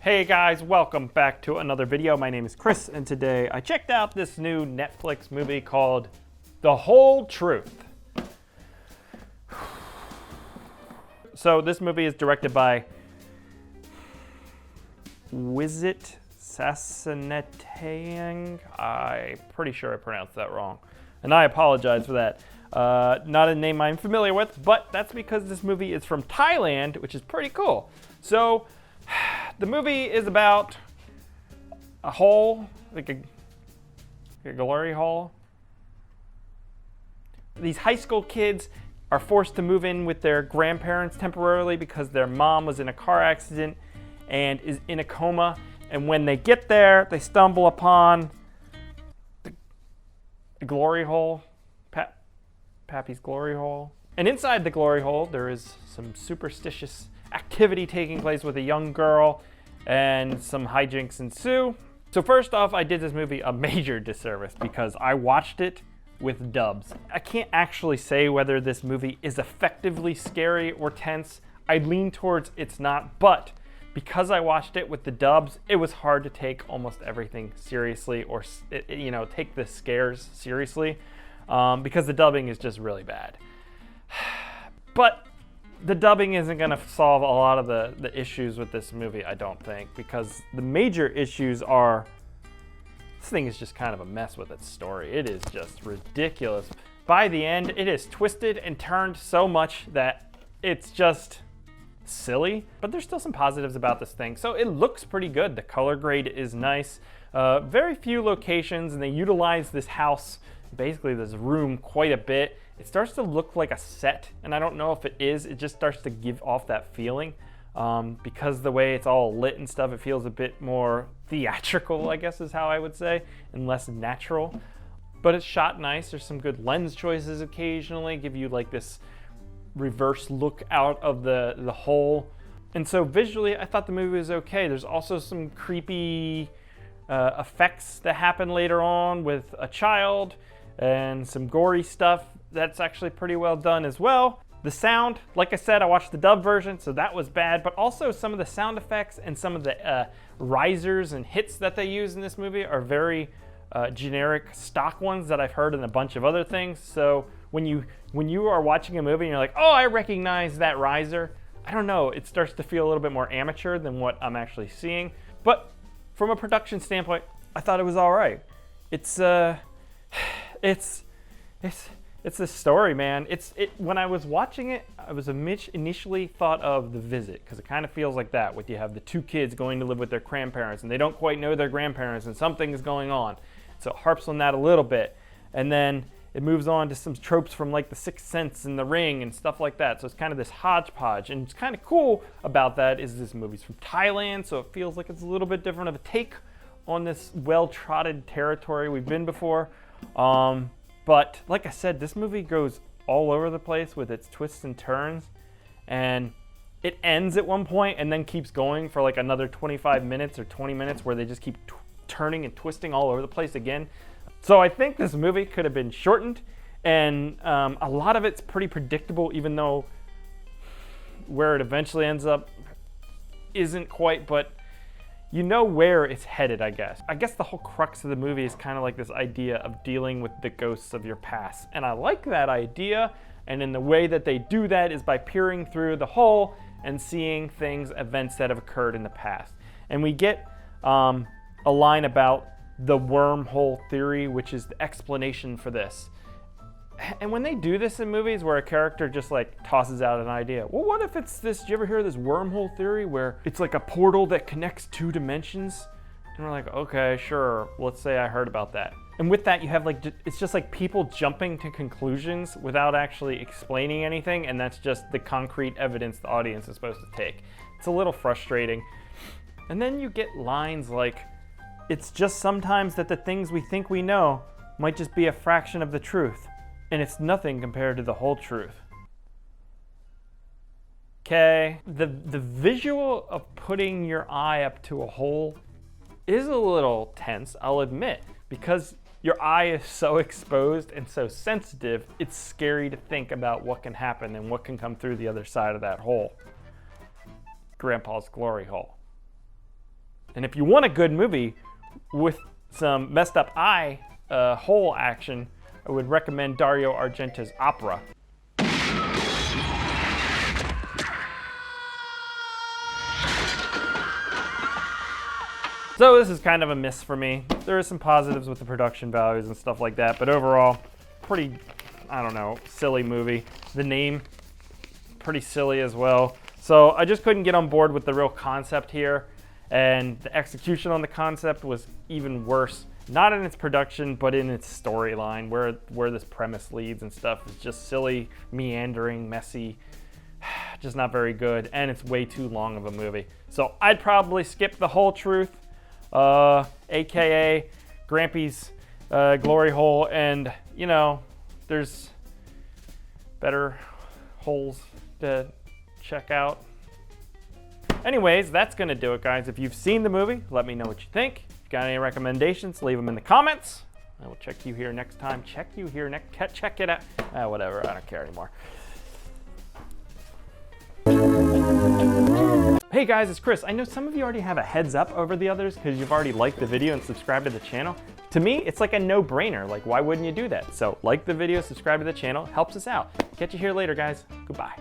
Hey guys, welcome back to another video. My name is Chris, and today I checked out this new Netflix movie called The Whole Truth. So this movie is directed by Wisit Sasanatieng. I'm pretty sure I pronounced that wrong, and I apologize for that. Not a name I'm familiar with, but that's because this movie is from Thailand, which is pretty cool. So the movie is about a hole, like a glory hole. These high school kids are forced to move in with their grandparents temporarily because their mom was in a car accident and is in a coma. And when they get there, they stumble upon the glory hole, Pappy's glory hole. And inside the glory hole, there is some superstitious activity taking place with a young girl, and some hijinks ensue. So first off, I did this movie a major disservice because I watched it with dubs. I can't actually say whether this movie is effectively scary or tense. I lean towards it's not, but because I watched it with the dubs, it was hard to take almost everything seriously or, take the scares seriously because the dubbing is just really bad. But the dubbing isn't going to solve a lot of the issues with this movie, I don't think, because the major issues are this thing is just kind of a mess with its story. It is just ridiculous. By the end, it is twisted and turned so much that it's just silly, but there's still some positives about this thing. So it looks pretty good. The color grade is nice. Very few locations, and they utilize this house, basically this room, quite a bit. It starts to look like a set, and I don't know if it is. It just starts to give off that feeling because the way it's all lit and stuff, it feels a bit more theatrical, I guess is how I would say, and less natural. But it's shot nice. There's some good lens choices occasionally, give you like this reverse look out of the hole. And so visually, I thought the movie was okay. There's also some creepy effects that happen later on with a child and some gory stuff. That's actually pretty well done as well. The sound, like I said, I watched the dub version, so that was bad, but also some of the sound effects and some of the risers and hits that they use in this movie are very generic stock ones that I've heard in a bunch of other things. So when you are watching a movie and you're like, oh, I recognize that riser, I don't know, it starts to feel a little bit more amateur than what I'm actually seeing. But from a production standpoint, I thought it was all right. It's the story, man. When I was watching it, I was initially thought of The Visit, because it kind of feels like that, with you have the two kids going to live with their grandparents, and they don't quite know their grandparents, and something is going on. So it harps on that a little bit. And then it moves on to some tropes from like The Sixth Sense and The Ring and stuff like that. So it's kind of this hodgepodge. And what's kind of cool about that is this movie's from Thailand, so it feels like it's a little bit different of a take on this well-trodden territory we've been before. But like I said, this movie goes all over the place with its twists and turns, and it ends at one point and then keeps going for like another 25 minutes or 20 minutes where they just keep turning and twisting all over the place again. So I think this movie could have been shortened, and a lot of it's pretty predictable, even though where it eventually ends up isn't quite, but you know where it's headed, I guess. I guess the whole crux of the movie is kind of like this idea of dealing with the ghosts of your past. And I like that idea, and in the way that they do that is by peering through the hole and seeing events that have occurred in the past. And we get a line about the wormhole theory, which is the explanation for this. And when they do this in movies where a character just like tosses out an idea, well, what if it's this, do you ever hear this wormhole theory where it's like a portal that connects two dimensions? And we're like, okay, sure, let's say I heard about that. And with that, you have like, it's just like people jumping to conclusions without actually explaining anything, and that's just the concrete evidence the audience is supposed to take. It's a little frustrating. And then you get lines like, it's just sometimes that the things we think we know might just be a fraction of the truth. And it's nothing compared to the whole truth. Okay, the visual of putting your eye up to a hole is a little tense, I'll admit, because your eye is so exposed and so sensitive, it's scary to think about what can happen and what can come through the other side of that hole. Grandpa's glory hole. And if you want a good movie with some messed up eye hole action, I would recommend Dario Argento's Opera. So this is kind of a miss for me. There are some positives with the production values and stuff like that, but overall, pretty, I don't know, silly movie. The name, pretty silly as well. So I just couldn't get on board with the real concept here, and the execution on the concept was even worse. Not in its production, but in its storyline, where this premise leads and stuff. It's just silly, meandering, messy, just not very good, and it's way too long of a movie. So I'd probably skip the whole truth, aka Grampy's glory hole, and you know, there's better holes to check out. Anyways, that's gonna do it, guys. If you've seen the movie, let me know what you think. If you got any recommendations, leave them in the comments. I will check you here next time. Check you here next. Check it out. Whatever. I don't care anymore. Hey guys, it's Chris. I know some of you already have a heads up over the others because you've already liked the video and subscribed to the channel. To me, it's like a no-brainer. Like, why wouldn't you do that? So like the video, subscribe to the channel, helps us out. Catch you here later, guys. Goodbye.